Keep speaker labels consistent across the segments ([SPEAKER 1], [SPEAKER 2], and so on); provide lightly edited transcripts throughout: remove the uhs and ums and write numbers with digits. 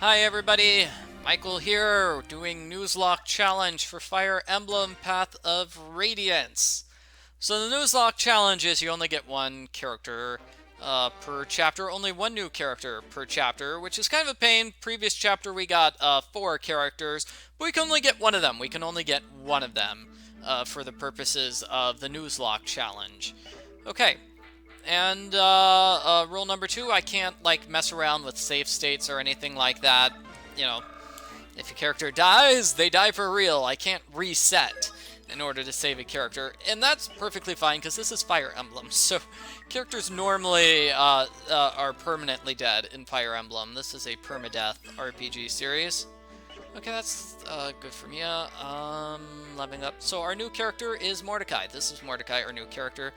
[SPEAKER 1] Hi everybody, Michael here, doing Nuzlocke challenge for Fire Emblem Path of Radiance. So the Nuzlocke challenge is you only get one character per chapter, only one new character per chapter, which is kind of a pain. Previous chapter we got 4 characters, but we can only get one of them. We can only get one of them for the purposes of the Nuzlocke challenge. Okay, and rule number 2, I can't like mess around with save states or anything like that. You know, if a character dies, they die for real. I can't reset in order to save a character, and that's perfectly fine because this is Fire Emblem. So characters normally are permanently dead in Fire Emblem. This is a permadeath RPG series. Okay, that's good for me. Leveling up. So our new character is Mordecai. This is Mordecai, our new character.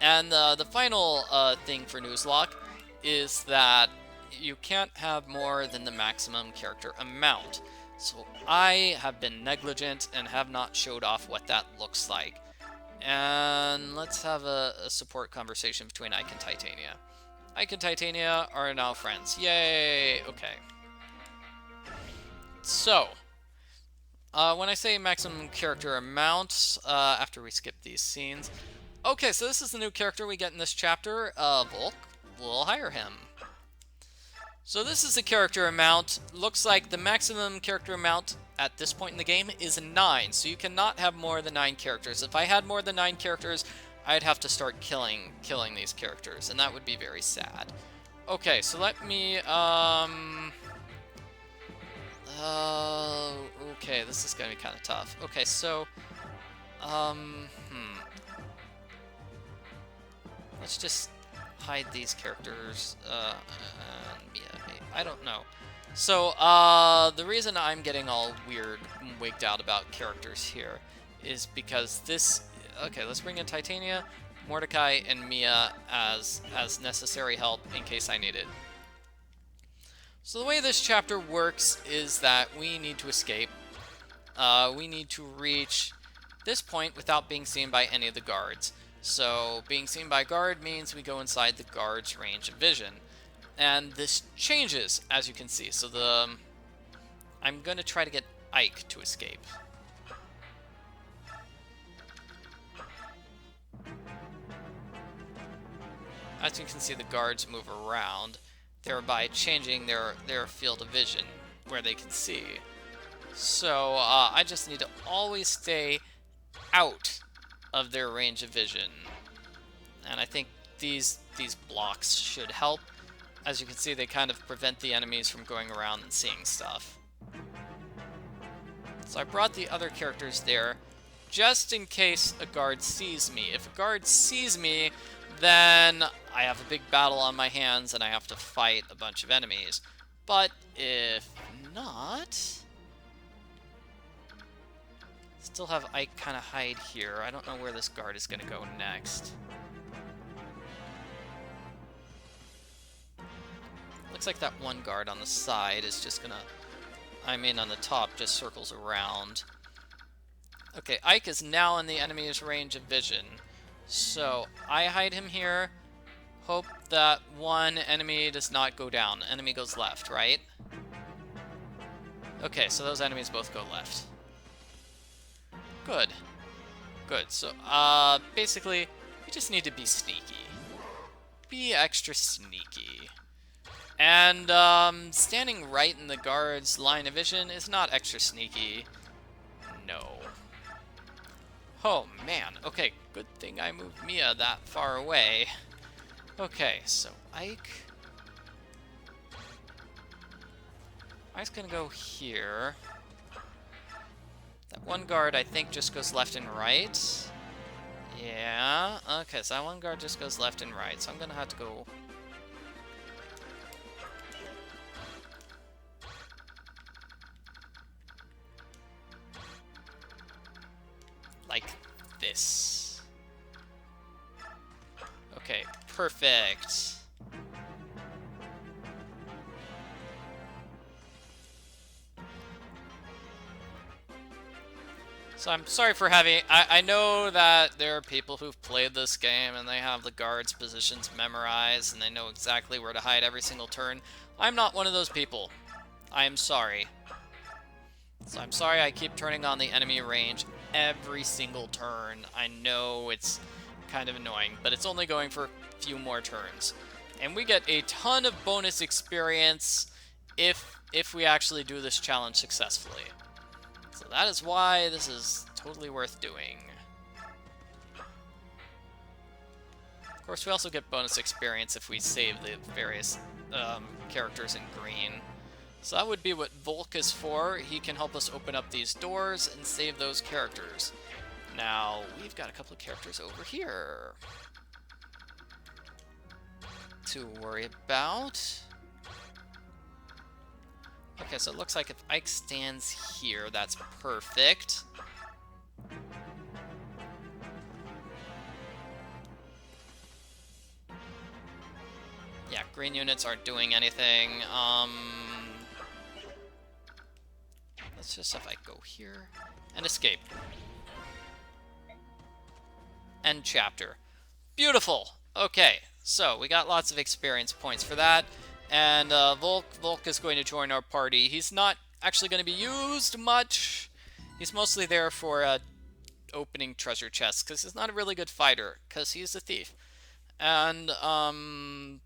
[SPEAKER 1] And the final thing for Nuzlocke is that you can't have more than the maximum character amount. So I have been negligent and have not showed off what that looks like. And let's have a support conversation between Ike and Titania. Ike and Titania are now friends. Yay! Okay. So, when I say maximum character amount, after we skip these scenes... Okay, so this is the new character we get in this chapter, Volke. We'll hire him. So this is the character amount. Looks like the maximum character amount at this point in the game is 9, so you cannot have more than 9 characters. If I had more than 9 characters, I'd have to start killing these characters, and that would be very sad. Okay, so let me, okay, this is gonna be kind of tough. Okay, so, let's just hide these characters, I don't know. So, the reason I'm getting all weird and wigged out about characters here is because this... Okay, let's bring in Titania, Mordecai, and Mia as necessary help in case I need it. So the way this chapter works is that we need to escape. We need to reach this point without being seen by any of the guards. So being seen by a guard means we go inside the guard's range of vision. And this changes, as you can see. So I'm going to try to get Ike to escape. As you can see, the guards move around, thereby changing their field of vision, where they can see. So I just need to always stay out of their range of vision. And I think these blocks should help. As you can see, they kind of prevent the enemies from going around and seeing stuff. So I brought the other characters there just in case a guard sees me. If a guard sees me, then I have a big battle on my hands and I have to fight a bunch of enemies. But if not... Still have Ike kind of hide here. I don't know where this guard is going to go next. Looks like that one guard on the side is just gonna... on the top, just circles around. Okay, Ike is now in the enemy's range of vision. So, I hide him here. Hope that one enemy does not go down. Enemy goes left, right? Okay, so those enemies both go left. Good. Good. So, basically, we just need to be sneaky. Be extra sneaky. And, standing right in the guard's line of vision is not extra sneaky. No. Oh, man. Okay, good thing I moved Mia that far away. Okay, so Ike's gonna go here. That one guard, I think, just goes left and right. Yeah, okay, so that one guard just goes left and right, so I'm gonna have to go... like this. Okay, perfect. So I'm sorry for having... I know that there are people who've played this game and they have the guards' positions memorized and they know exactly where to hide every single turn. I'm not one of those people. I'm sorry. So I'm sorry I keep turning on the enemy range every single turn. I know it's kind of annoying, but it's only going for a few more turns. And we get a ton of bonus experience if we actually do this challenge successfully. So that is why this is totally worth doing. Of course, we also get bonus experience if we save the various characters in green. So that would be what Volke is for. He can help us open up these doors and save those characters. Now, we've got a couple of characters over here to worry about. Okay, so it looks like if Ike stands here, that's perfect. Yeah, green units aren't doing anything. Let's just have Ike go here and escape. End chapter. Beautiful! Okay, so we got lots of experience points for that. And Volke is going to join our party. He's not actually going to be used much. He's mostly there for opening treasure chests, because he's not a really good fighter, because he's a thief. And, I'm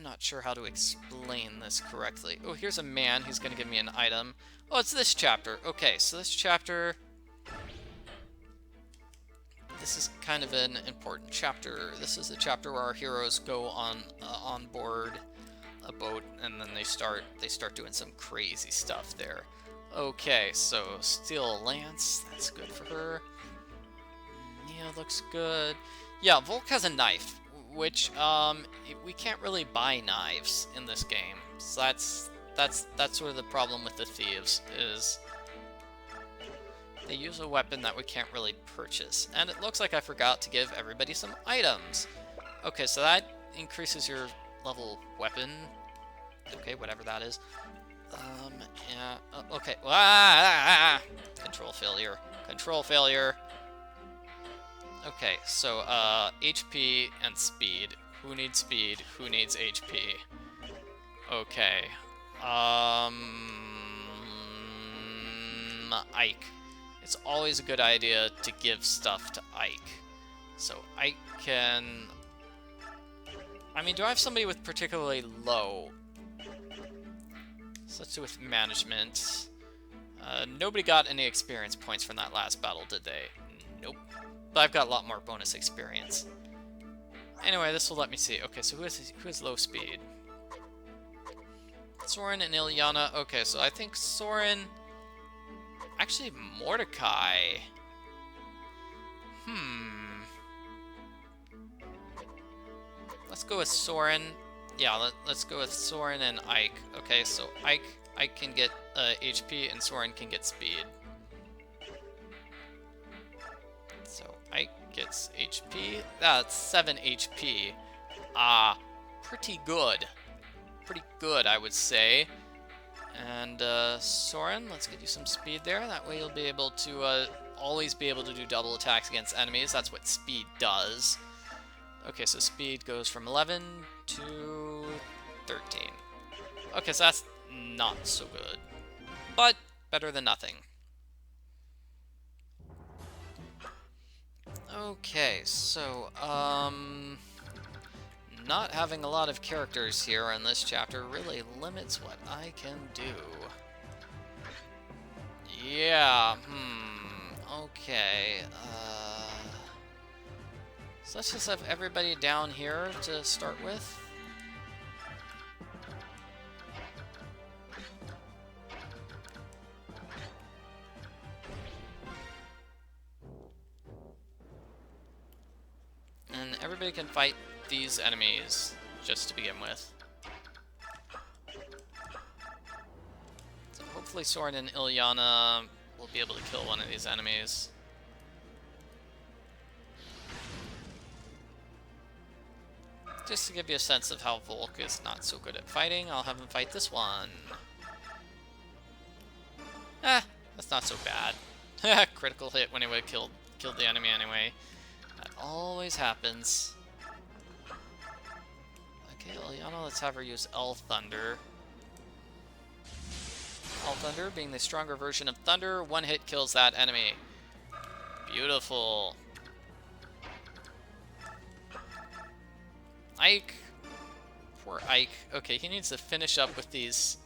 [SPEAKER 1] not sure how to explain this correctly. Oh, here's a man who's going to give me an item. Oh, it's this chapter. Okay, so this chapter... This is kind of an important chapter. This is the chapter where our heroes go on board a boat, and then they start doing some crazy stuff there. Okay, so Steel Lance, that's good for her. Nia looks good. Yeah, Volke has a knife, which we can't really buy knives in this game. So that's sort of the problem with the thieves is. They use a weapon that we can't really purchase. And it looks like I forgot to give everybody some items. Okay, so that increases your level weapon. Okay, whatever that is. Yeah, okay. Control failure. Control failure. Okay, so, HP and speed. Who needs speed? Who needs HP? Okay. Ike. It's always a good idea to give stuff to Ike. So Ike can... I mean, do I have somebody with particularly low? So let's do with management. Nobody got any experience points from that last battle, did they? Nope. But I've got a lot more bonus experience. Anyway, this will let me see. Okay, so who has low speed? Soren and Ilyana. Okay, so I think Soren... Actually, Mordecai. Let's go with Soren. Yeah, let's go with Soren and Ike. Okay, so Ike can get HP and Soren can get speed. So Ike gets HP. That's 7 HP. Pretty good. Pretty good, I would say. And Soren, let's get you some speed there. That way you'll be able to always be able to do double attacks against enemies. That's what speed does. Okay, so speed goes from 11 to 13. Okay, so that's not so good. But better than nothing. Okay, so, not having a lot of characters here in this chapter really limits what I can do. Yeah, okay, so let's just have everybody down here to start with. And everybody can fight these enemies just to begin with. So hopefully Soren and Ilyana will be able to kill one of these enemies. Just to give you a sense of how Volke is not so good at fighting, I'll have him fight this one. That's not so bad. Critical hit when he would have killed the enemy anyway. That always happens. Okay, Ilyana, let's have her use L Thunder. All Thunder being the stronger version of Thunder. One hit kills that enemy. Beautiful. Ike. Poor Ike. Okay, he needs to finish up with these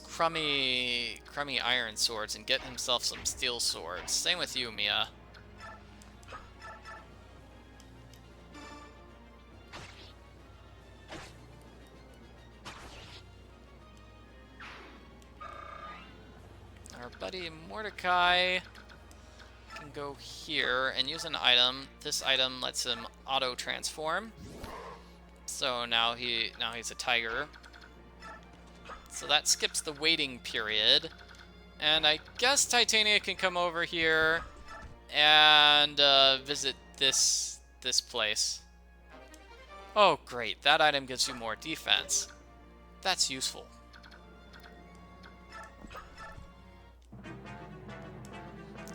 [SPEAKER 1] crummy iron swords and get himself some steel swords. Same with you, Mia. Our buddy Mordecai can go here and use an item. This item lets him auto-transform. So now he's a tiger. So that skips the waiting period. And I guess Titania can come over here and visit this place. Oh, great. That item gives you more defense. That's useful.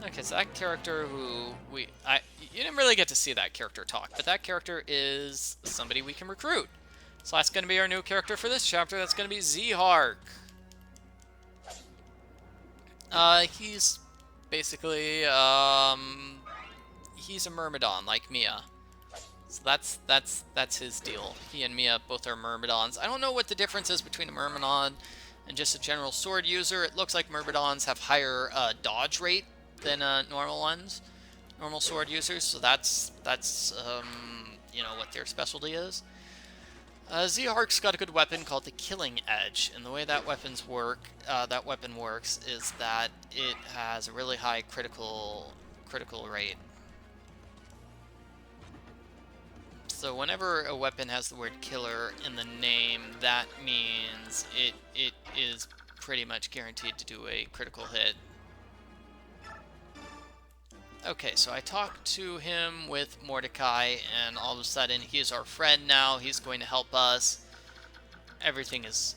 [SPEAKER 1] Okay, so that character who you didn't really get to see that character talk, but that character is somebody we can recruit. So that's going to be our new character for this chapter. That's going to be Zihark. He's basically, he's a Myrmidon, like Mia. So that's his deal. He and Mia both are Myrmidons. I don't know what the difference is between a Myrmidon and just a general sword user. It looks like Myrmidons have higher dodge rate than normal sword users. So that's you know, what their specialty is. Zihark's got a good weapon called the Killing Edge, and the way that weapon works is that it has a really high critical rate. So whenever a weapon has the word killer in the name, that means it is pretty much guaranteed to do a critical hit. Okay, so I talked to him with Mordecai, and all of a sudden he's our friend now. He's going to help us. Everything is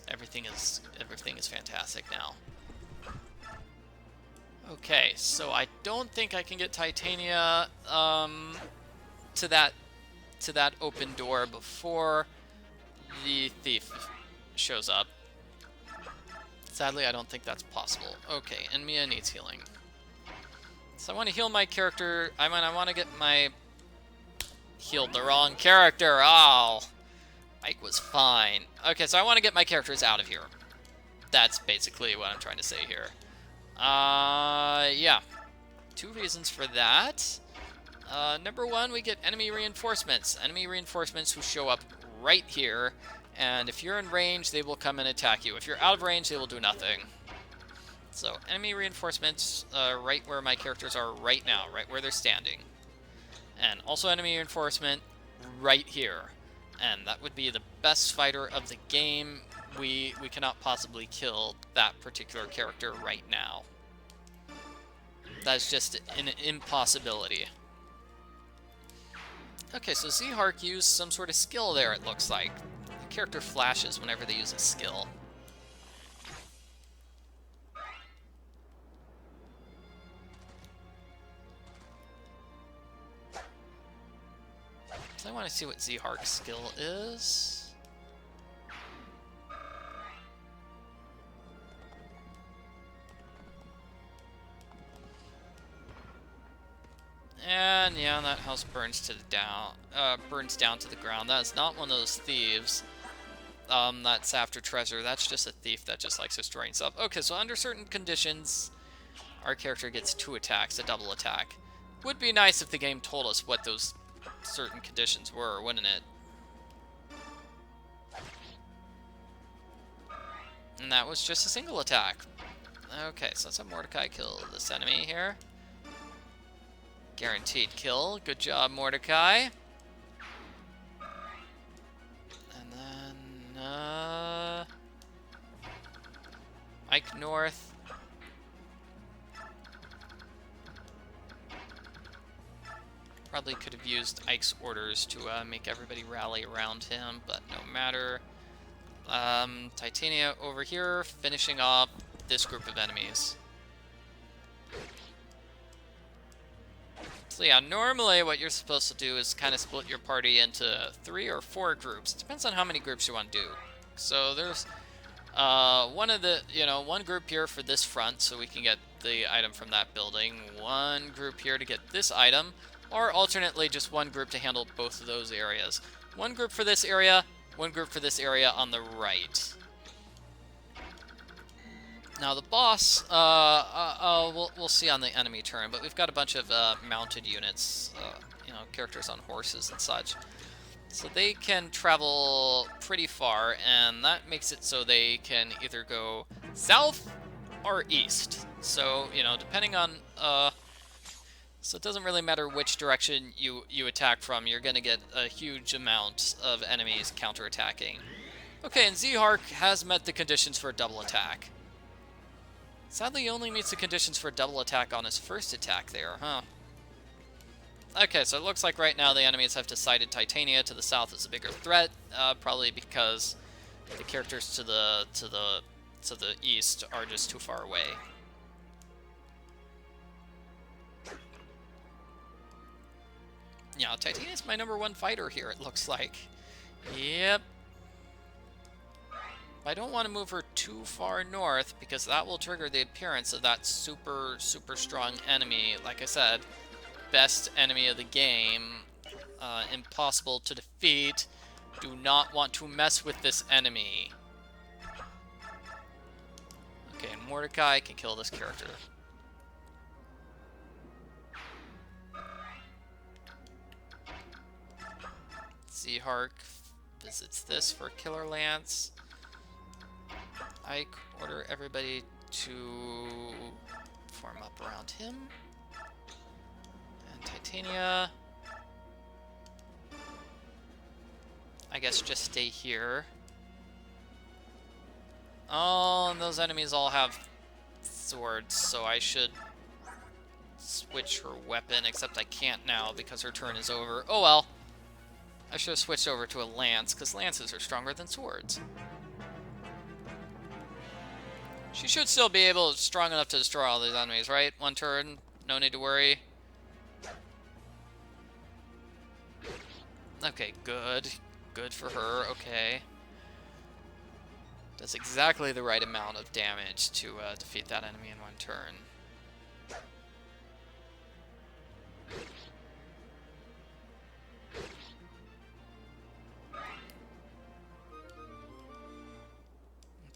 [SPEAKER 1] fantastic now. Okay, so I don't think I can get Titania to that open door before the thief shows up. Sadly, I don't think that's possible. Okay, and Mia needs healing. So I want to heal my character. I want to get my... Healed the wrong character. Oh, Mike was fine. Okay, so I want to get my characters out of here. That's basically what I'm trying to say here. Yeah. Two reasons for that. Number one, we get enemy reinforcements. Enemy reinforcements who show up right here. And if you're in range, they will come and attack you. If you're out of range, they will do nothing. So, enemy reinforcements right where my characters are right now, right where they're standing. And also enemy reinforcement right here. And that would be the best fighter of the game. We cannot possibly kill that particular character right now. That's just an impossibility. Okay, so Zihark used some sort of skill there, it looks like. The character flashes whenever they use a skill. So I want to see what Zihark's skill is. And yeah, that house burns down to the ground. That is not one of those thieves. That's after treasure. That's just a thief that just likes destroying stuff. Okay, so under certain conditions, our character gets 2 attacks, a double attack. Would be nice if the game told us what those certain conditions were, wouldn't it? And that was just a single attack. Okay, so let's have Mordecai kill this enemy here. Guaranteed kill. Good job, Mordecai. And then, Ike North. Probably could have used Ike's orders to make everybody rally around him, but no matter. Titania over here, finishing up this group of enemies. So yeah, normally what you're supposed to do is kind of split your party into 3 or 4 groups. It depends on how many groups you want to do. So there's One group here for this front so we can get the item from that building. One group here to get this item, or alternately just one group to handle both of those areas. One group for this area, one group for this area on the right. Now the boss, we'll see on the enemy turn, but we've got a bunch of mounted units, characters on horses and such. So they can travel pretty far, and that makes it so they can either go south or east. So, depending on, so it doesn't really matter which direction you attack from, you're going to get a huge amount of enemies counterattacking. Okay, and Zihark has met the conditions for a double attack. Sadly, he only meets the conditions for a double attack on his first attack there, huh? Okay, so it looks like right now the enemies have decided Titania to the south is a bigger threat, probably because the characters to the east are just too far away. Yeah, Titania's my #1 fighter here, it looks like. Yep. I don't want to move her too far north because that will trigger the appearance of that super, super strong enemy. Like I said, best enemy of the game, impossible to defeat. Do not want to mess with this enemy. Okay, and Mordecai can kill this character. Zihark visits this for Killer Lance. I order everybody to form up around him. Titania, I guess just stay here. Oh, and those enemies all have swords, so I should switch her weapon, except I can't now because her turn is over. Oh well. I should have switched over to a lance, because lances are stronger than swords. She should still be strong enough to destroy all these enemies, right? One turn, no need to worry. Okay, good. Good for her, okay. Does exactly the right amount of damage to defeat that enemy in one turn.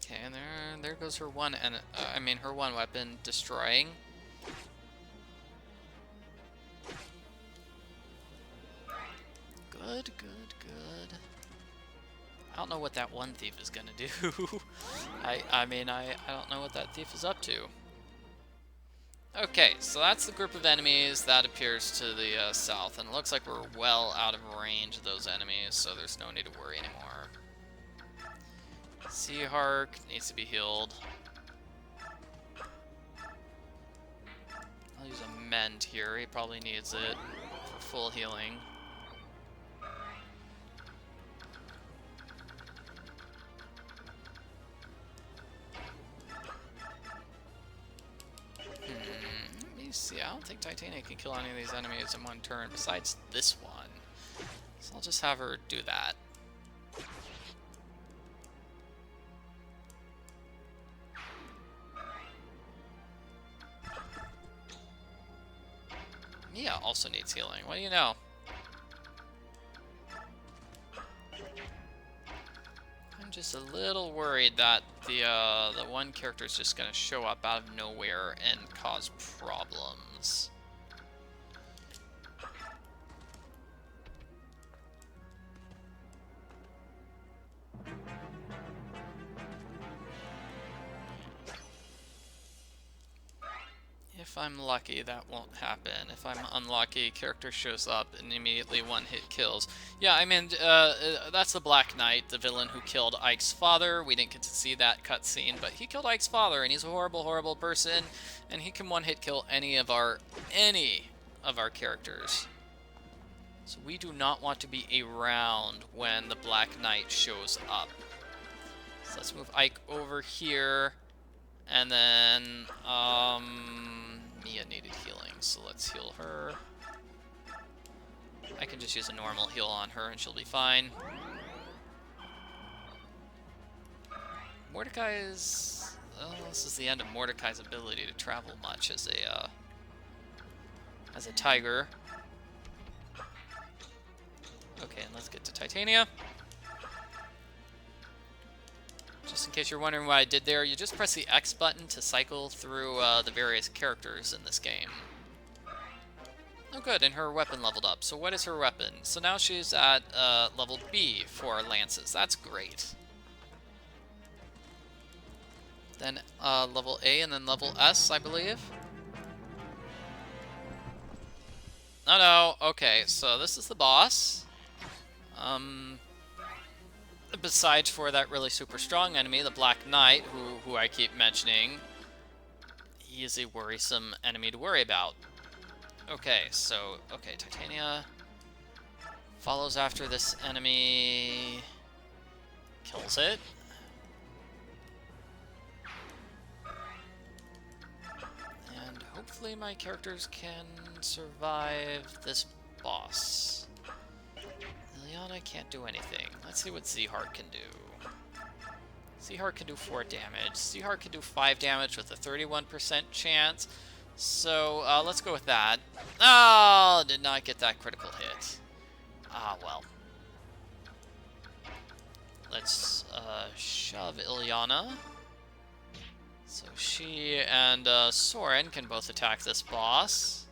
[SPEAKER 1] Okay, and there goes her one, her one weapon destroying. Good, good, good. I don't know what that one thief is gonna do. I don't know what that thief is up to. Okay, so that's the group of enemies that appears to the south, and it looks like we're well out of range of those enemies, so there's no need to worry anymore. Zihark needs to be healed. I'll use a mend here, he probably needs it for full healing. See, I don't think Titania can kill any of these enemies in one turn besides this one. So I'll just have her do that. Mia also needs healing. What do you know? I'm just a little worried that the one character is just going to show up out of nowhere and cause problems. If I'm lucky, that won't happen. If I'm unlucky, character shows up and immediately one-hit kills. Yeah, I mean, that's the Black Knight, the villain who killed Ike's father. We didn't get to see that cutscene, but he killed Ike's father, and he's a horrible, horrible person, and he can one-hit kill any of our characters. So we do not want to be around when the Black Knight shows up. So let's move Ike over here, and then, Mia needed healing, so let's heal her. I can just use a normal heal on her and she'll be fine. Mordecai's... Oh, this is the end of Mordecai's ability to travel much as a tiger. Okay, and let's get to Titania. Just in case you're wondering what I did there, you just press the X button to cycle through the various characters in this game. Oh good, and her weapon leveled up. So what is her weapon? So now she's at level B for lances. That's great. Then level A and then level S, I believe. Oh no, okay, so this is the boss. Besides for that really super strong enemy, the Black Knight, who I keep mentioning, he is a worrisome enemy to worry about. Okay, so, okay, Titania follows after this enemy, kills it. And hopefully my characters can survive this boss. Liliana can't do anything. Let's see what Zihark can do. Zihark can do 4 damage. Zihark can do 5 damage with a 31% chance. So, let's go with that. Oh, did not get that critical hit. Ah, well. Let's, shove Ilyana. So she and, Soren can both attack this boss.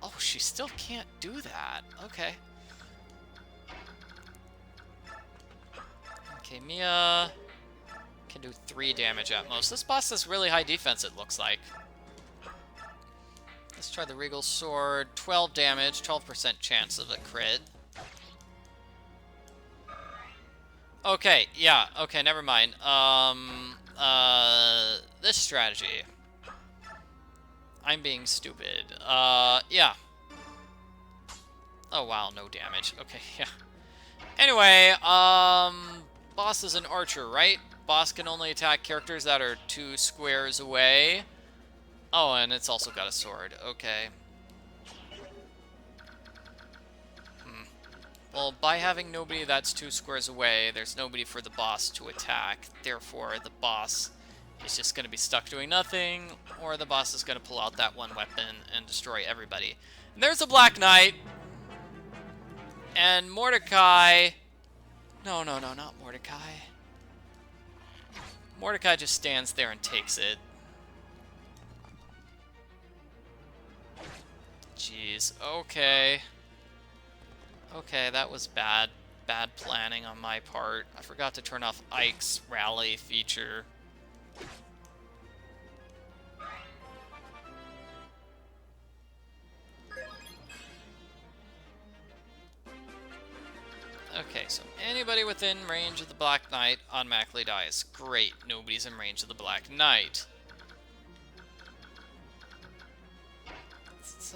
[SPEAKER 1] Oh, she still can't do that. Okay. Okay, Mia can do 3 damage at most. This boss has really high defense, it looks like. Let's try the Regal Sword. 12 damage, 12% chance of a crit. Okay, yeah, okay, never mind. This strategy. I'm being stupid. Yeah. Oh, wow, no damage. Okay, yeah. Anyway, boss is an archer, right? Boss can only attack characters that are 2 squares away. Oh, and it's also got a sword. Okay. Well, by having nobody that's 2 squares away, there's nobody for the boss to attack. Therefore, the boss is just going to be stuck doing nothing, or the boss is going to pull out that one weapon and destroy everybody. And there's a Black Knight. And Mordecai... No, not Mordecai. Mordecai just stands there and takes it. Jeez, okay. Okay, that was bad planning on my part. I forgot to turn off Ike's rally feature. Okay, so anybody within range of the Black Knight automatically dies. Great, nobody's in range of the Black Knight. Let's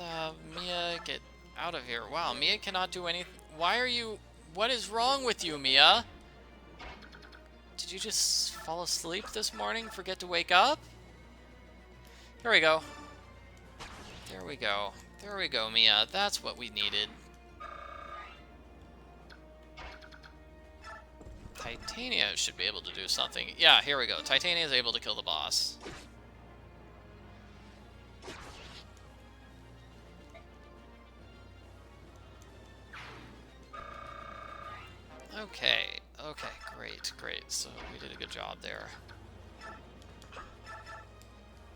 [SPEAKER 1] Mia get out of here. Wow, Mia cannot do anything. Why are you... What is wrong with you, Mia? Did you just fall asleep this morning? Forget to wake up? Here we go. There we go. There we go, Mia. That's what we needed. Titania should be able to do something. Yeah, here we go. Titania is able to kill the boss. Okay, great. So we did a good job there.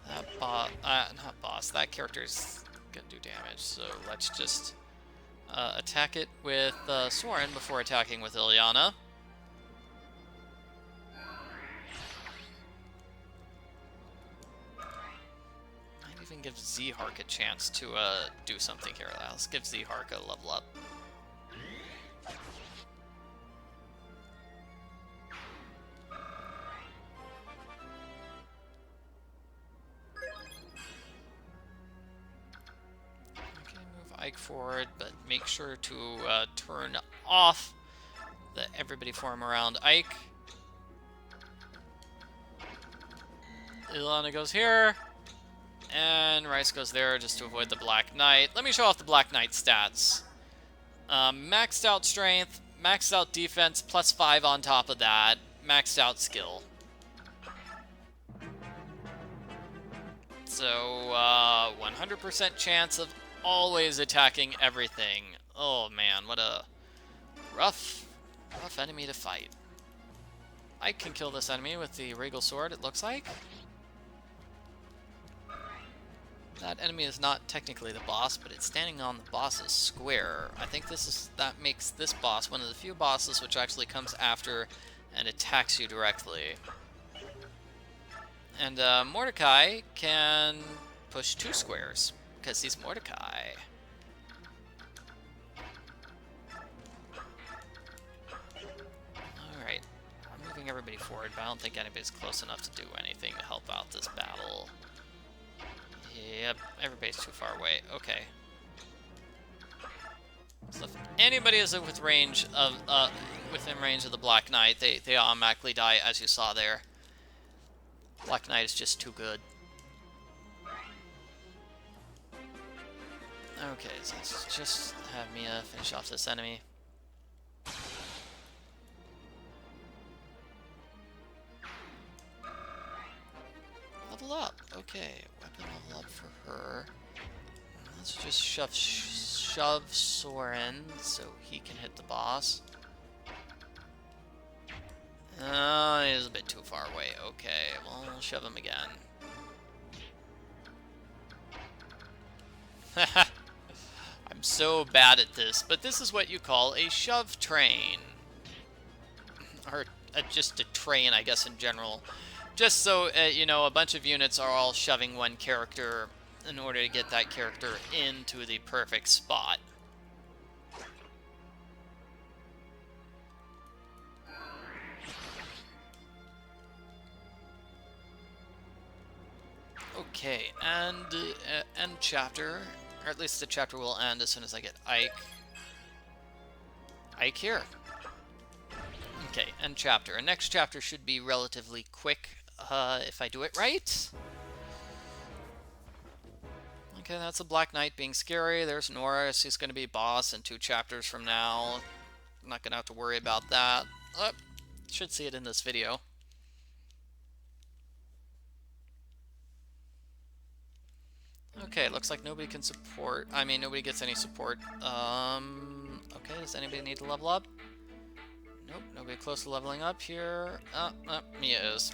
[SPEAKER 1] That not boss, that character's gonna do damage, so let's just attack it with Soren before attacking with Ilyana. Might even give Zihark a chance to do something here. Let's give Zihark a level up. Ike forward, but make sure to turn off the everybody form around Ike. Ilana goes here, and Rhys goes there just to avoid the Black Knight. Let me show off the Black Knight stats. Maxed out strength, maxed out defense, +5 on top of that, maxed out skill. So, 100% chance of always attacking everything. Oh man, what a rough enemy to fight. I can kill this enemy with the Regal Sword, it looks like. That enemy is not technically the boss, but it's standing on the boss's square. I think that makes this boss one of the few bosses which actually comes after and attacks you directly. And Mordecai can push 2 squares, because he's Mordecai. Alright, I'm moving everybody forward, but I don't think anybody's close enough to do anything to help out this battle. Yep, everybody's too far away. Okay. So if anybody is within range of the Black Knight, they automatically die, as you saw there. Black Knight is just too good. Okay, so let's just have Mia finish off this enemy. Level up. Okay, weapon level up for her. Let's just shove Soren so he can hit the boss. He's a bit too far away. Okay, well, we'll shove him again. I'm so bad at this, but this is what you call a shove train. Or just a train, I guess, in general. Just so, you know, a bunch of units are all shoving one character in order to get that character into the perfect spot. Okay, and end chapter, or at least the chapter will end as soon as I get Ike. Ike here. Okay, end chapter. And next chapter should be relatively quick, if I do it right. Okay, that's a Black Knight being scary. There's Norris. He's going to be boss in 2 chapters from now. I'm not going to have to worry about that. Should see it in this video. Okay, looks like nobody can support. I mean, nobody gets any support. Okay, does anybody need to level up? Nope, nobody close to leveling up here. Mia is.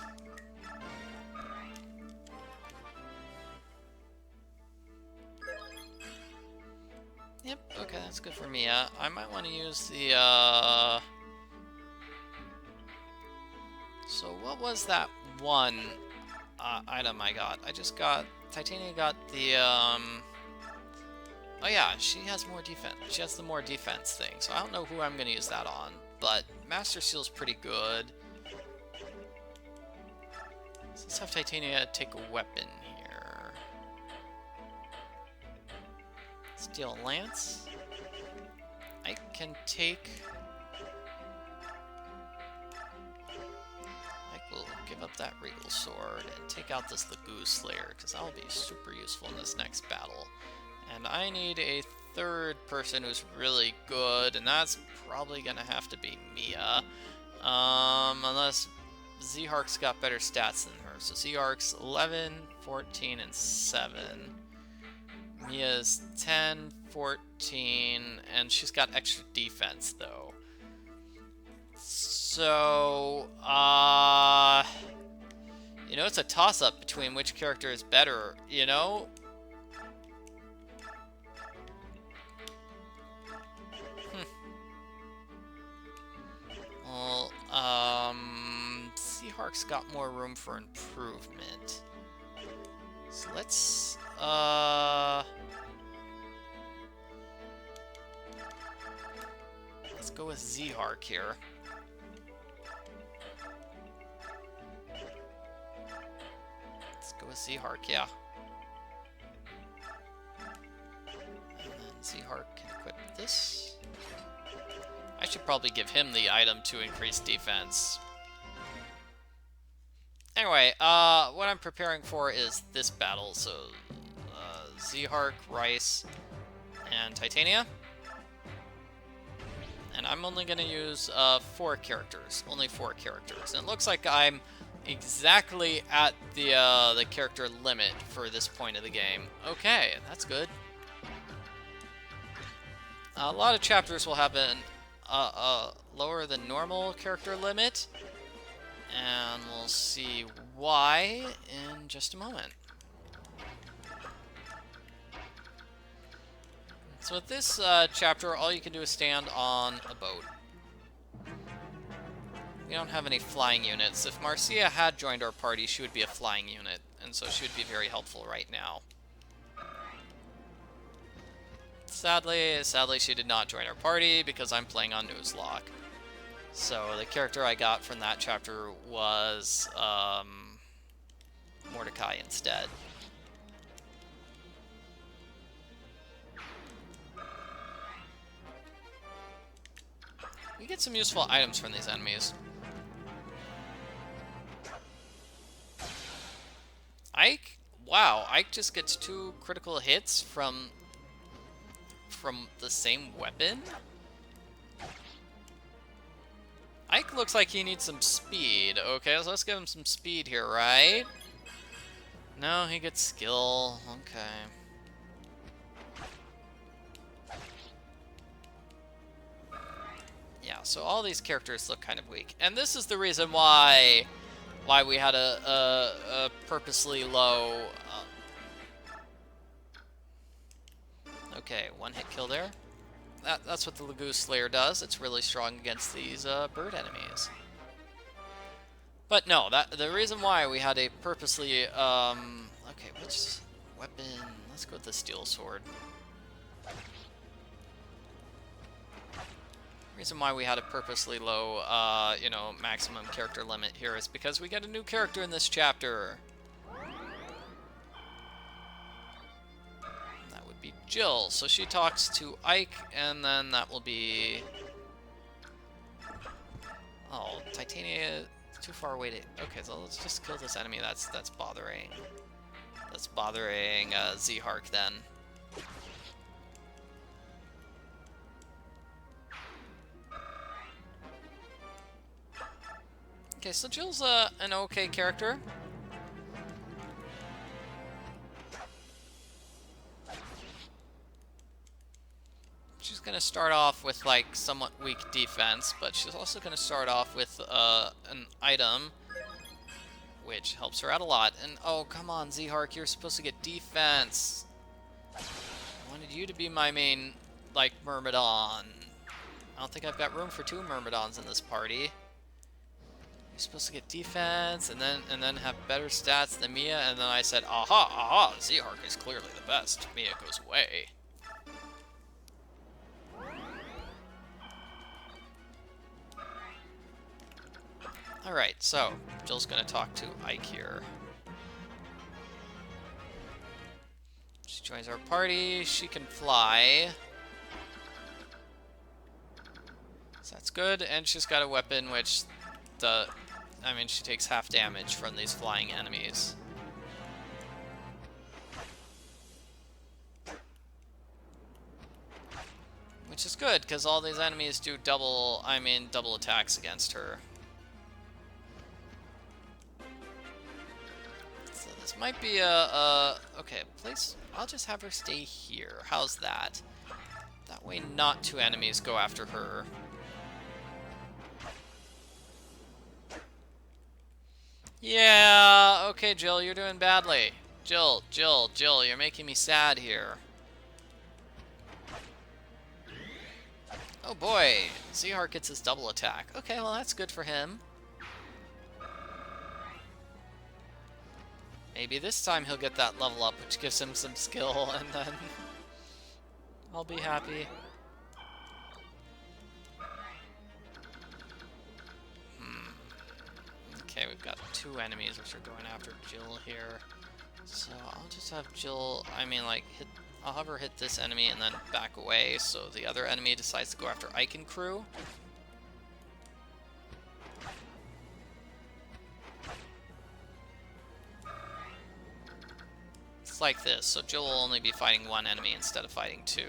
[SPEAKER 1] Yep, okay, that's good for Mia. I might want to use the, So what was that one item I got? I just got... Titania got the, Oh yeah, she has more defense. She has the more defense thing, so I don't know who I'm going to use that on. But Master Seal's pretty good. So let's have Titania take a weapon here. Steel Lance. I can take... We'll give up that Regal Sword and take out this Lagoon Slayer, because that'll be super useful in this next battle. And I need a 3rd person who's really good, and that's probably going to have to be Mia. Unless Zihark's got better stats than her. So Zihark's 11, 14, and 7. Mia's 10, 14, and she's got extra defense, though. So, you know, it's a toss-up between which character is better, you know? Well, Zihark's got more room for improvement. So let's, let's go with Zihark here. Go with Zihark, yeah. And then Zihark can equip this. I should probably give him the item to increase defense. Anyway, what I'm preparing for is this battle. So, Zihark, Rhys, and Titania. And I'm only going to use 4 characters. Only 4 characters. And it looks like I'm exactly at the character limit for this point of the game. Okay, that's good. A lot of chapters will have an lower than normal character limit, and we'll see why in just a moment. So with this chapter, all you can do is stand on a boat. We don't have any flying units. If Marcia had joined our party, she would be a flying unit, and so she would be very helpful right now. Sadly, she did not join our party because I'm playing on Nuzlocke. So the character I got from that chapter was Mordecai instead. We get some useful items from these enemies. Ike? Wow, Ike just gets 2 critical hits from the same weapon? Ike looks like he needs some speed. Okay, so let's give him some speed here, right? No, he gets skill. Okay. Yeah, so all these characters look kind of weak. And this is the reason why we had a purposely low... okay, 1-hit kill there. That's what the Lagoose Slayer does. It's really strong against these bird enemies. But no, the reason why we had a purposely... okay, which weapon? Let's go with the Steel Sword. The reason why we had a purposely low, you know, maximum character limit here is because we get a new character in this chapter. That would be Jill. So she talks to Ike, and then that will be... oh, Titania is too far away to... okay, so let's just kill this enemy that's bothering... that's bothering Zihark then. Okay, so Jill's an okay character. She's going to start off with, like, somewhat weak defense, but she's also going to start off with an item, which helps her out a lot. And, oh, come on, Zihark, you're supposed to get defense. I wanted you to be my main, like, Myrmidon. I don't think I've got room for 2 Myrmidons in this party. You're supposed to get defense, and then have better stats than Mia, and then I said, aha, Zihark is clearly the best. Mia goes away. Alright, so, Jill's gonna talk to Ike here. She joins our party, she can fly. So that's good, and she's got a weapon which I mean, she takes half damage from these flying enemies. Which is good, because all these enemies do double attacks against her. So this might be okay, place... I'll just have her stay here. How's that? That way not 2 enemies go after her. Yeah, okay, Jill, you're doing badly. Jill, you're making me sad here. Oh boy, Zihark gets his double attack. Okay, well that's good for him. Maybe this time he'll get that level up, which gives him some skill, and then I'll be happy. Okay, we've got 2 enemies which are going after Jill here. So I'll just have Jill, I'll have her hit this enemy and then back away so the other enemy decides to go after Ike and crew. It's like this, so Jill will only be fighting 1 enemy instead of fighting 2.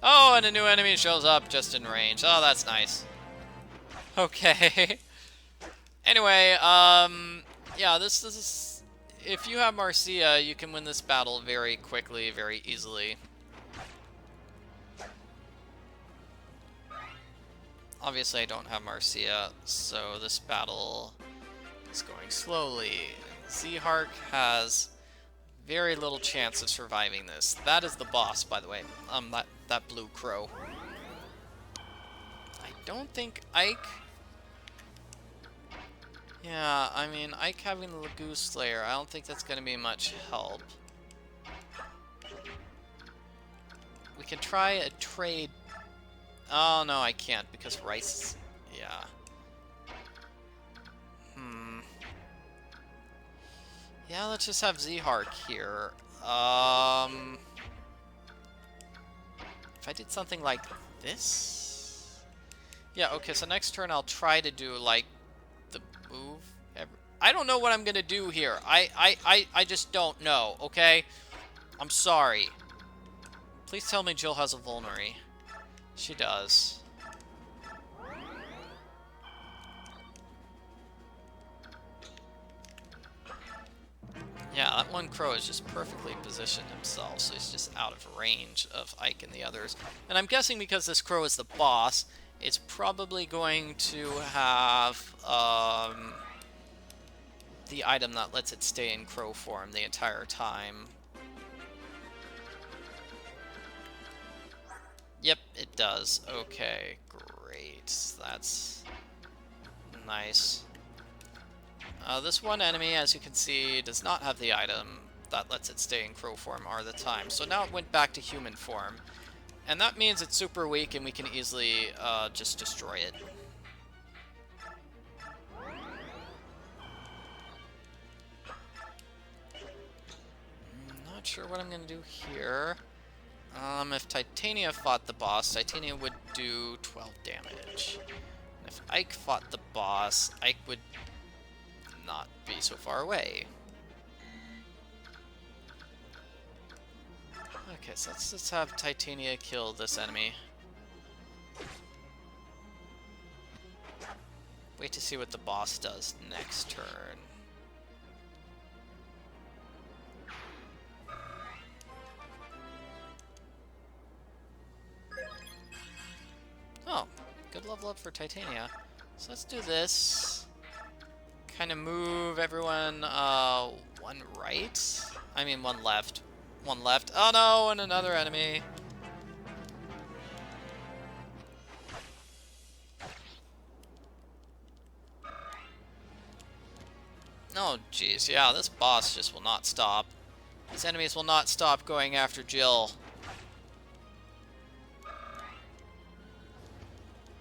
[SPEAKER 1] Oh, and a new enemy shows up just in range. Oh, that's nice. Okay. Anyway, Yeah, this is... If you have Marcia, you can win this battle very quickly, very easily. Obviously, I don't have Marcia, so this battle is going slowly. Zihark has very little chance of surviving this. That is the boss, by the way. That blue crow. I don't think Ike... Yeah, I mean, Ike having the Lagoon Slayer, I don't think that's going to be much help. We can try a trade... Oh, no, I can't, because Rhys... Yeah. Yeah, let's just have Zihark here. If I did something like this... Yeah, okay, so next turn I'll try to do, like, the move. I don't know what I'm gonna do here. I just don't know, okay? I'm sorry. Please tell me Jill has a Vulnerary. She does. Yeah, that one crow is just perfectly positioned himself, so he's just out of range of Ike and the others. And I'm guessing because this crow is the boss, it's probably going to have the item that lets it stay in crow form the entire time. Yep, it does. Okay, great. That's nice. This one enemy, as you can see, does not have the item that lets it stay in crow form all the time. So now it went back to human form. And that means it's super weak and we can easily just destroy it. Not sure what I'm going to do here. If Titania fought the boss, Titania would do 12 damage. And if Ike fought the boss, Ike would not be so far away. Okay, so let's just have Titania kill this enemy. Wait to see what the boss does next turn. Oh, good level up for Titania. So let's do this. Kind of move everyone one right. I mean one left. One left. Oh no, and another enemy. Oh jeez, yeah, this boss just will not stop. These enemies will not stop going after Jill.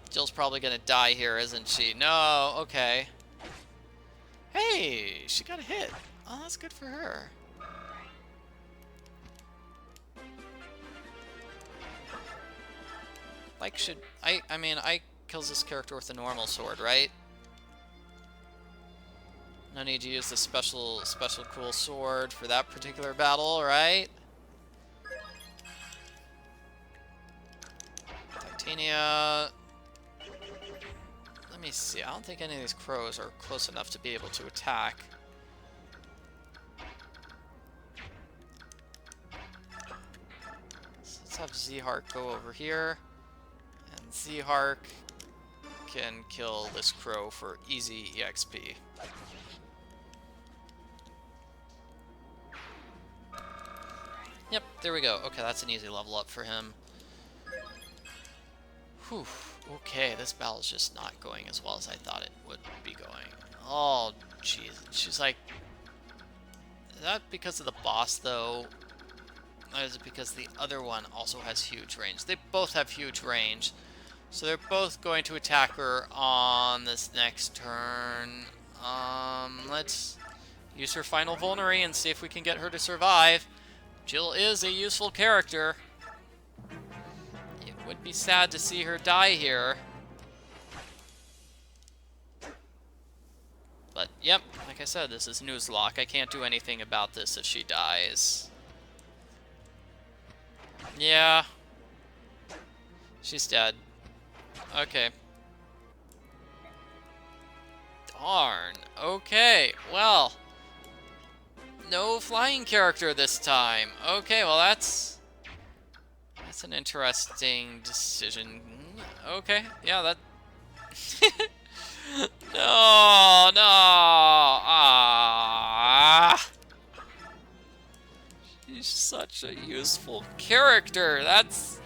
[SPEAKER 1] Jill's probably gonna die here, isn't she? No, okay. Hey, she got a hit. Oh, that's good for her. Like, should... I mean, Ike kills this character with a normal sword, right? No need to use the special cool sword for that particular battle, right? Titania... Let me see. I don't think any of these crows are close enough to be able to attack. So let's have Zihark go over here. And Zihark can kill this crow for easy EXP. Yep, there we go. Okay, that's an easy level up for him. Whew. Okay, this battle's just not going as well as I thought it would be going. Oh, jeez. She's like... Is that because of the boss, though? Or is it because the other one also has huge range? They both have huge range. So they're both going to attack her on this next turn. Let's use her final Vulnerary and see if we can get her to survive. Jill is a useful character. It would be sad to see her die here. But, yep, like I said, this is Nuzlocke. I can't do anything about this if she dies. Yeah. She's dead. Okay. Darn. Okay, well. No flying character this time. Okay, well that's an interesting decision. Okay, yeah, that... No, no. Ah. He's such a useful character. That's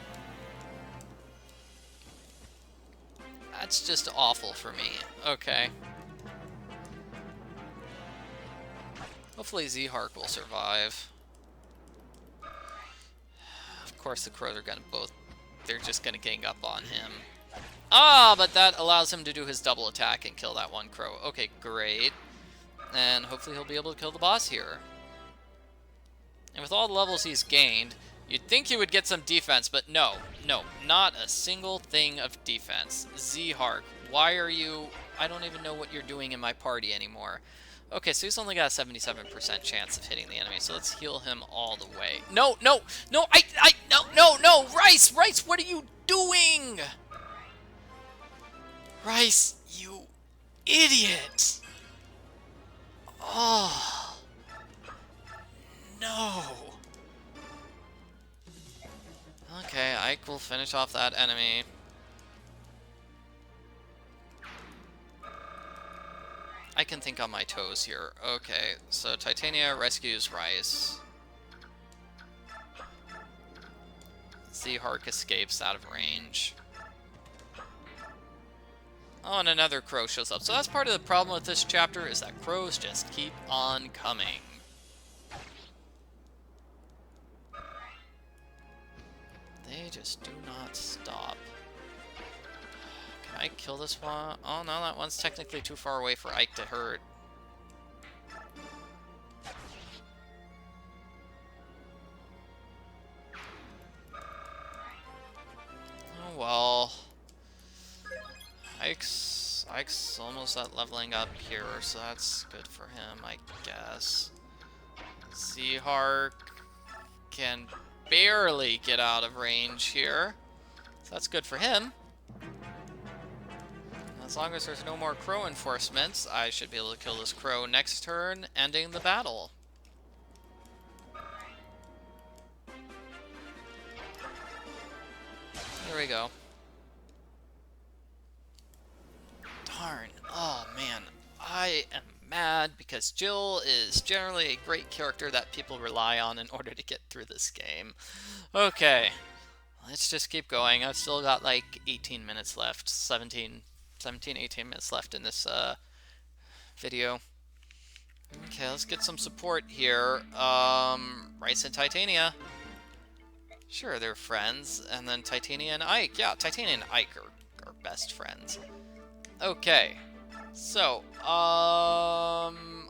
[SPEAKER 1] just awful for me. Okay. Hopefully Zihark will survive. Of course the crows are gonna both... They're just gonna gang up on him. Ah, but that allows him to do his double attack and kill that one crow. Okay, great. And hopefully he'll be able to kill the boss here. And with all the levels he's gained, you'd think he would get some defense, but no, not a single thing of defense. Zihark, why are you... I don't even know what you're doing in my party anymore. Okay, so he's only got a 77% chance of hitting the enemy, so let's heal him all the way. No, no, no, no, Rhys, what are you doing? Rhys, you idiot. Oh, no. Okay, Ike will finish off that enemy. I can think on my toes here. Okay, so Titania rescues Rhys. Zihark escapes out of range. Oh, and another crow shows up. So that's part of the problem with this chapter, is that crows just keep on coming. They just do not stop. Can I kill this one? Oh no, that one's technically too far away for Ike to hurt. Oh well. Ike's almost at leveling up here, so that's good for him, I guess. Zihark can barely get out of range here, so that's good for him. As long as there's no more crow enforcements, I should be able to kill this crow next turn, ending the battle. There we go. Darn. Oh, man. I am mad because Jill is generally a great character that people rely on in order to get through this game. Okay. Let's just keep going. I've still got like 18 minutes left. 18 minutes left in this video. Okay, let's get some support here. Rhys and Titania. Sure, they're friends. And then Titania and Ike. Yeah, Titania and Ike are best friends. Okay, so,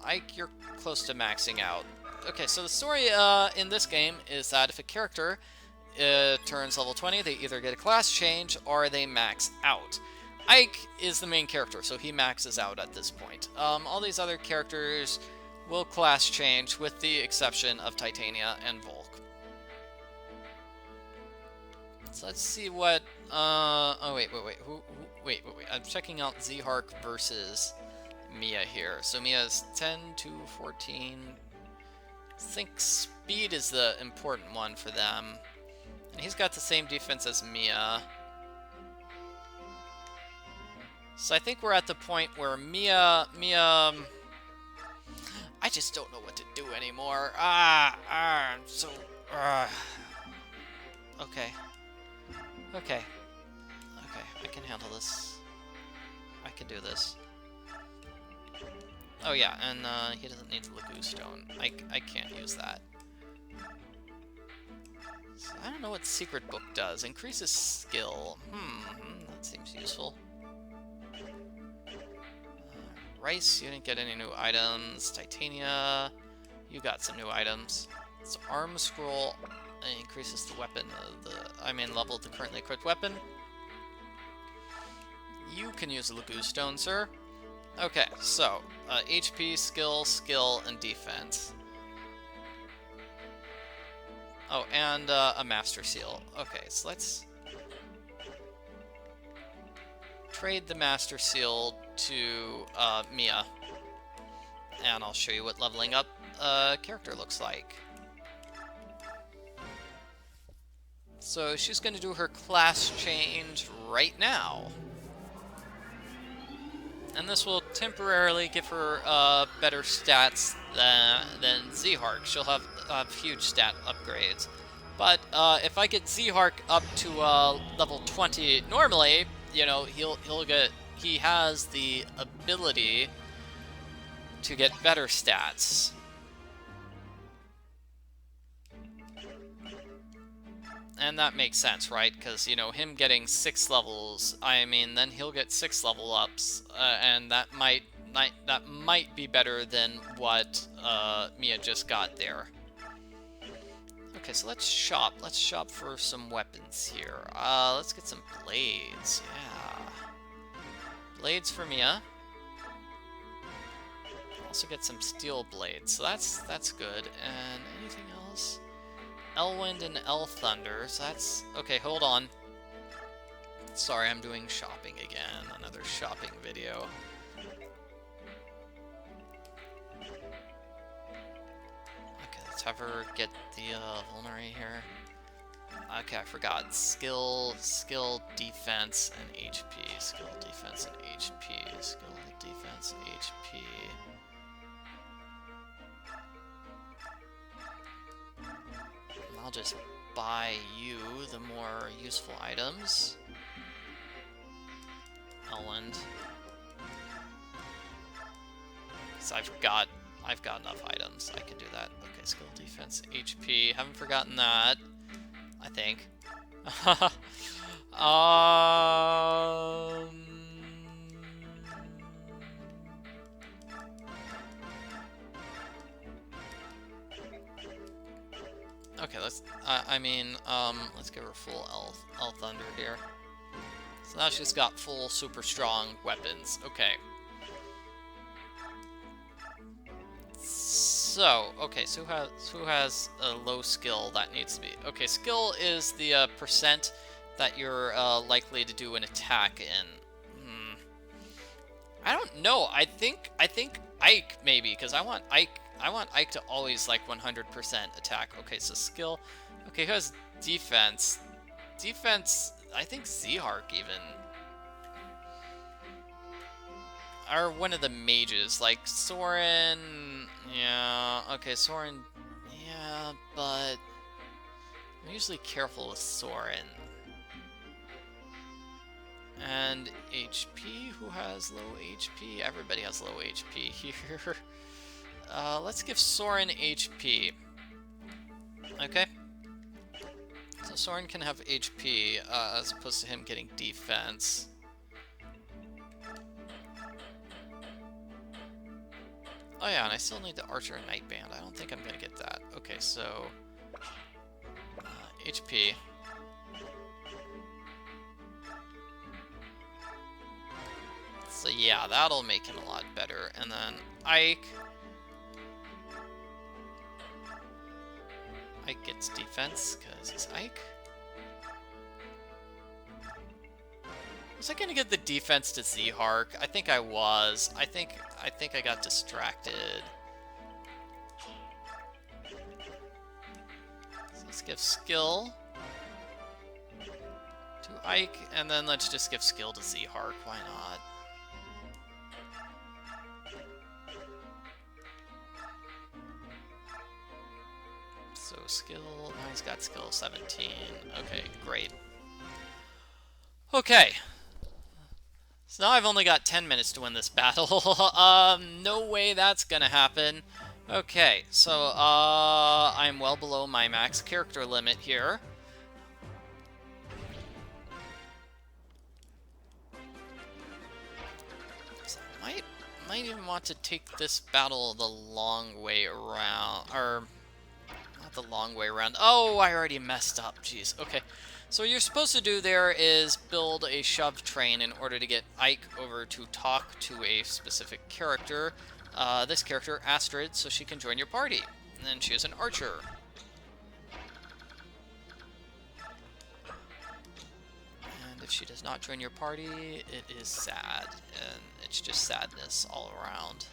[SPEAKER 1] Ike, you're close to maxing out. Okay, so the story in this game is that if a character turns level 20, they either get a class change or they max out. Ike is the main character, so he maxes out at this point. All these other characters will class change, with the exception of Titania and Volke. So let's see what... oh, wait. Wait. I'm checking out Zihark versus Mia here. So Mia's 10 to 14. I think speed is the important one for them. And he's got the same defense as Mia. So I think we're at the point where Mia... I just don't know what to do anymore. I'm so... Okay. Okay, I can handle this. I can do this. Oh yeah, and he doesn't need the Lagoon Stone. I can't use that. So I don't know what Secret Book does. Increases skill. That seems useful. Rhys, you didn't get any new items. Titania, you got some new items. So Arm Scroll increases the weapon, level of the currently equipped weapon. You can use the Lagoon Stone, sir. Okay, so, HP, skill, and defense. Oh, and a Master Seal. Okay, so let's... trade the Master Seal to Mia, and I'll show you what leveling up a character looks like. So she's going to do her class change right now. And this will temporarily give her better stats than Zihark. She'll have huge stat upgrades. But if I get Zihark up to level 20 normally, you know, he has the ability to get better stats. And that makes sense, right? Because, you know, him getting 6 levels, I mean, then he'll get 6 level ups, and that might be better than what Mia just got there. Okay, so let's shop. Let's shop for some weapons here. Let's get some blades. Yeah, blades for Mia. Also get some steel blades. So that's good. And anything else? Elwind and Thunder, so that's... Okay, hold on. Sorry, I'm doing shopping again. Another shopping video. Okay, let's have her get the vulnerary here. Okay, I forgot. Skill, defense, and HP. Skill, defense, and HP. Skill, defense, and HP. I'll just buy you the more useful items. Elwind. Because I've got enough items. I can do that. Okay, skill, defense, HP. Haven't forgotten that. I think. Okay, let's give her full Thunder here. So now she's got full super strong weapons. Okay. So, okay, so who has a low skill that needs to be? Okay, skill is the percent that you're likely to do an attack in. I don't know. I think Ike maybe, because I want Ike to always like 100% attack. Okay, so skill. Okay, who has defense? Defense, I think Zihark even. Or one of the mages, like Soren. Yeah, okay, Soren. Yeah, but I'm usually careful with Soren. And HP, who has low HP? Everybody has low HP here. Let's give Soren HP. Okay. So Soren can have HP, as opposed to him getting defense. Oh yeah, and I still need the Archer and Nightband. I don't think I'm gonna get that. Okay, so... HP. So yeah, that'll make him a lot better. And then Ike. Ike gets defense, because he's Ike. Was I gonna get the defense to Zihark? I think I was. I think I got distracted. So let's give skill to Ike, and then let's just give skill to Zihark. Why not? So skill, now he's got skill 17. Okay, great. Okay. So now I've only got 10 minutes to win this battle. No way that's gonna happen. Okay, so I'm well below my max character limit here. So I might even want to take this battle the long way around, or not the long way around. Oh, I already messed up. Jeez. Okay. So what you're supposed to do there is build a shove train in order to get Ike over to talk to a specific character. This character, Astrid, so she can join your party. And then she is an archer. And if she does not join your party, it is sad, and it's just sadness all around.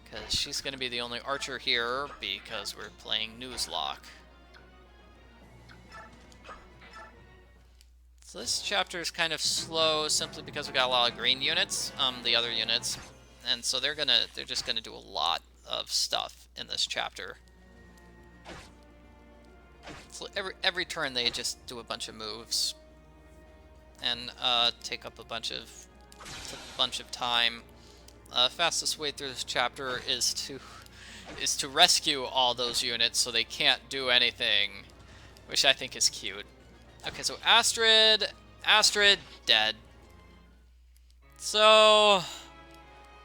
[SPEAKER 1] Because she's going to be the only archer here, because we're playing Nuzlocke. So this chapter is kind of slow, simply because we got a lot of green units, the other units, and so they're just gonna do a lot of stuff in this chapter. So every turn they just do a bunch of moves and take up a bunch of time. Fastest way through this chapter is to rescue all those units so they can't do anything, which I think is cute. Okay, so Astrid, dead. So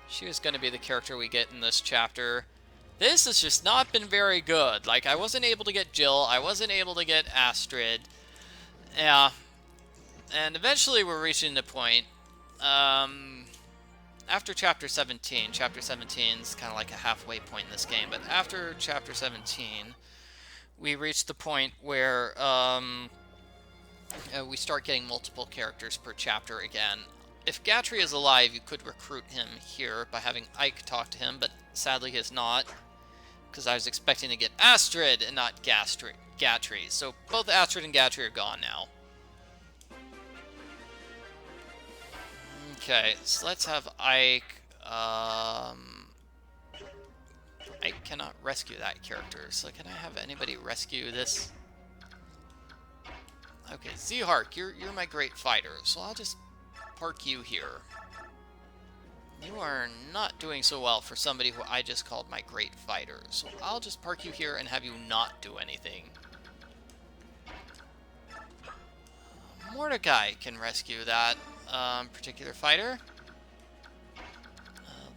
[SPEAKER 1] she was going to be the character we get in this chapter. This has just not been very good. Like, I wasn't able to get Jill, I wasn't able to get Astrid. Yeah. And eventually we're reaching the point, after Chapter 17, Chapter 17 is kind of like a halfway point in this game, but after Chapter 17, we reach the point where, we start getting multiple characters per chapter again. If Gatry is alive, you could recruit him here by having Ike talk to him, but sadly he is not, because I was expecting to get Astrid and not Gatry. So both Astrid and Gatry are gone now. Okay, so let's have Ike. Ike cannot rescue that character, so can I have anybody rescue this? Okay, Zihark, you're my great fighter, so I'll just park you here. You are not doing so well for somebody who I just called my great fighter, so I'll just park you here and have you not do anything. Mordecai can rescue that particular fighter.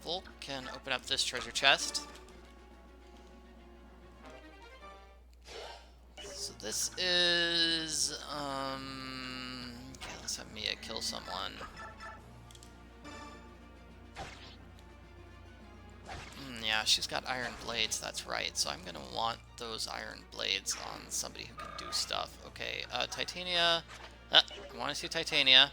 [SPEAKER 1] Volke can open up this treasure chest. So this is, okay, let's have Mia kill someone. Yeah, she's got iron blades, that's right. So I'm gonna want those iron blades on somebody who can do stuff. Okay, Titania. I want to see Titania.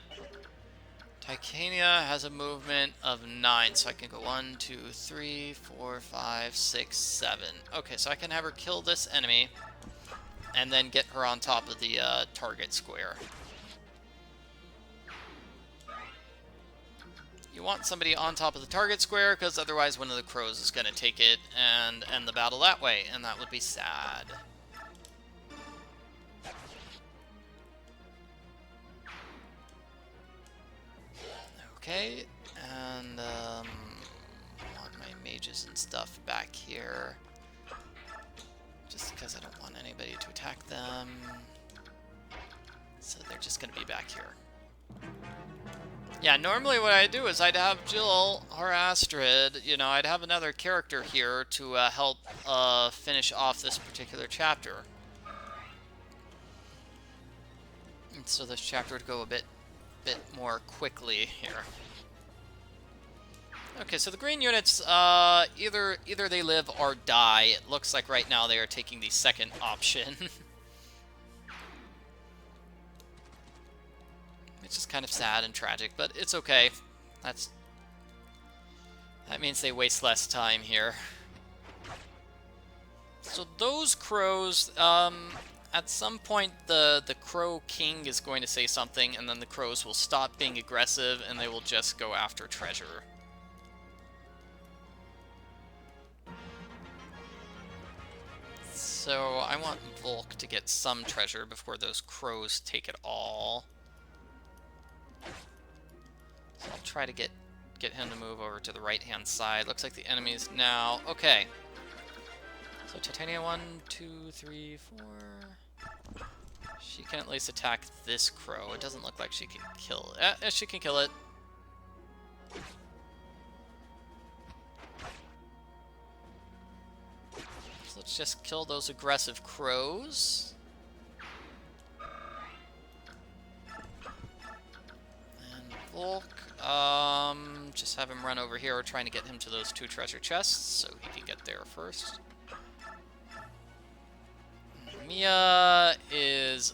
[SPEAKER 1] Titania has a movement of 9, so I can go 1, 2, 3, 4, 5, 6, 7. Okay, so I can have her kill this enemy and then get her on top of the target square. You want somebody on top of the target square, because otherwise one of the crows is going to take it and end the battle that way, and that would be sad. Okay, and I want my mages and stuff back here, just because I don't want anybody to attack them, so they're just going to be back here. Yeah, normally what I'd do is I'd have Jill or Astrid, you know, I'd have another character here to help finish off this particular chapter. And so this chapter would go a bit more quickly here. Okay, so the green units, either they live or die. It looks like right now they are taking the second option. Which is kind of sad and tragic, but it's okay. That means they waste less time here. So those crows, at some point the Crow King is going to say something, and then the crows will stop being aggressive and they will just go after treasure. So I want Volke to get some treasure before those crows take it all. So I'll try to get him to move over to the right-hand side. Looks like the enemies now. Okay. So Titania 1, 2, 3, 4. She can at least attack this crow. It doesn't look like she can kill it. She can kill it. So let's just kill those aggressive crows. And Volke. Just have him run over here, trying to get him to those 2 treasure chests, so he can get there first. Mia is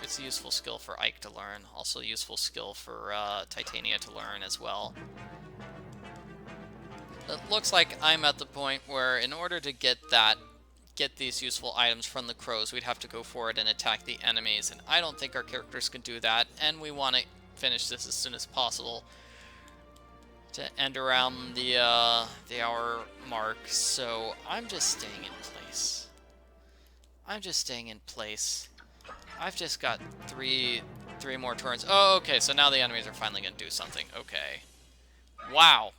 [SPEAKER 1] it's a useful skill for Ike to learn. Also a useful skill for Titania to learn as well. It looks like I'm at the point where in order to get these useful items from the crows, we'd have to go forward and attack the enemies, and I don't think our characters can do that, and we want to finish this as soon as possible to end around the hour mark, so I'm just staying in place. I'm just staying in place. I've just got three more turns. Oh, okay, so now the enemies are finally going to do something. Okay. Wow.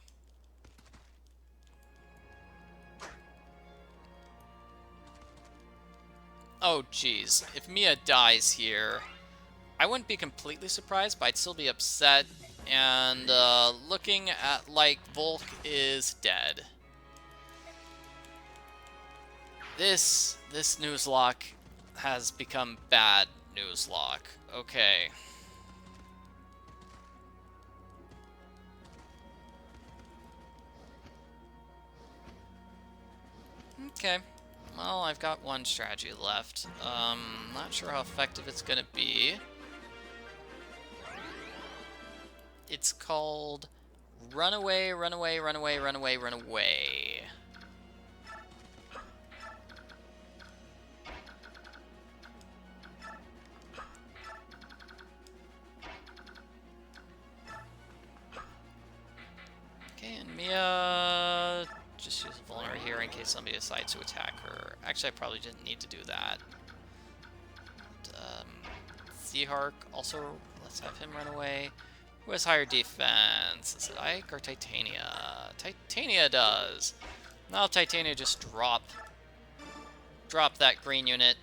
[SPEAKER 1] Oh, geez. If Mia dies here, I wouldn't be completely surprised, but I'd still be upset. And looking at like Volke is dead. This Nuzlocke has become bad Nuzlocke. Okay. Okay. Well, I've got one strategy left. Not sure how effective it's gonna be. It's called Run Away, Run Away, Run Away, Run Away, Run Away. Okay, and Mia... just use a vulnerable here in case somebody decides to attack her. Actually, I probably didn't need to do that. Zihark, also, let's have him run away. Who has higher defense? Is it Ike or Titania? Titania does. Now Titania just drop that green unit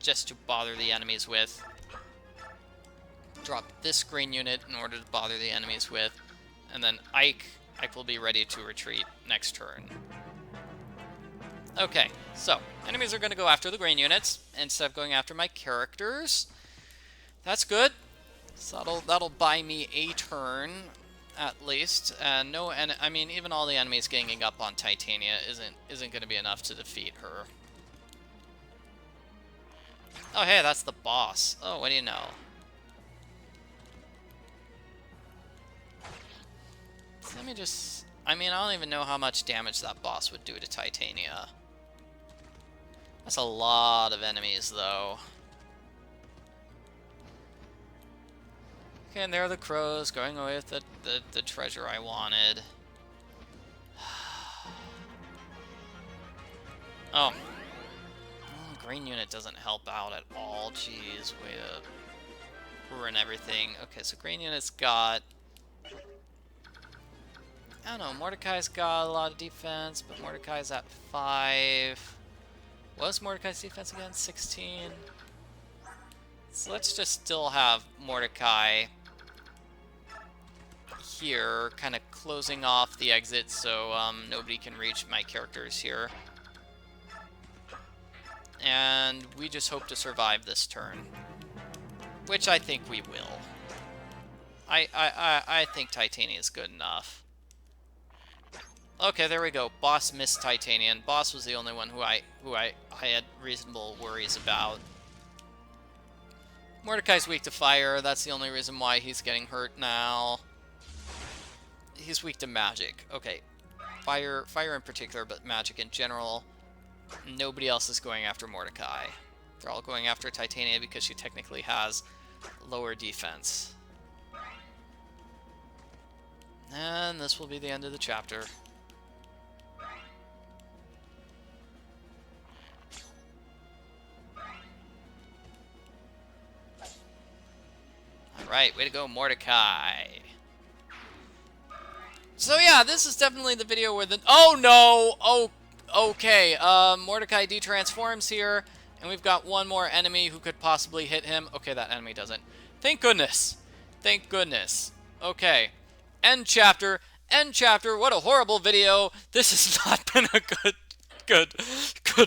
[SPEAKER 1] just to bother the enemies with. Drop this green unit in order to bother the enemies with. And then Ike will be ready to retreat next turn. Okay, so enemies are going to go after the green units instead of going after my characters. That's good. So that'll buy me a turn at least. And no, and I mean even all the enemies ganging up on Titania isn't going to be enough to defeat her. Oh hey, that's the boss. Oh, what do you know? So let me just... I mean, I don't even know how much damage that boss would do to Titania. That's a lot of enemies, though. Okay, and there are the crows going away with the treasure I wanted. Oh. Green unit doesn't help out at all. Jeez, way to ruin everything. Okay, so green unit's got... I don't know, Mordecai's got a lot of defense, but Mordecai's at 5. What's Mordecai's defense again? 16? So let's just still have Mordecai here, kind of closing off the exit so nobody can reach my characters here. And we just hope to survive this turn, which I think we will. I think Titania is good enough. Okay, there we go. Boss missed Titania, and Boss was the only one who I had reasonable worries about. Mordecai's weak to fire. That's the only reason why he's getting hurt now. He's weak to magic. Okay, fire in particular, but magic in general. Nobody else is going after Mordecai. They're all going after Titania because she technically has lower defense. And this will be the end of the chapter. Alright, way to go, Mordecai. So yeah, this is definitely the video where the... Oh no! Oh, okay. Mordecai de-transforms here, and we've got one more enemy who could possibly hit him. Okay, that enemy doesn't. Thank goodness. Thank goodness. Okay. End chapter. End chapter. What a horrible video. This has not been a good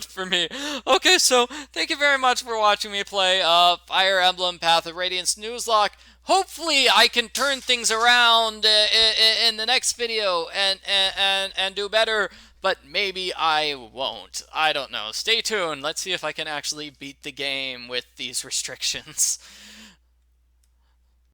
[SPEAKER 1] for me. Okay, so thank you very much for watching me play Fire Emblem Path of Radiance Nuzlocke. Hopefully I can turn things around in the next video and do better. but maybe I won't. I don't know. Stay tuned. Let's see if I can actually beat the game with these restrictions.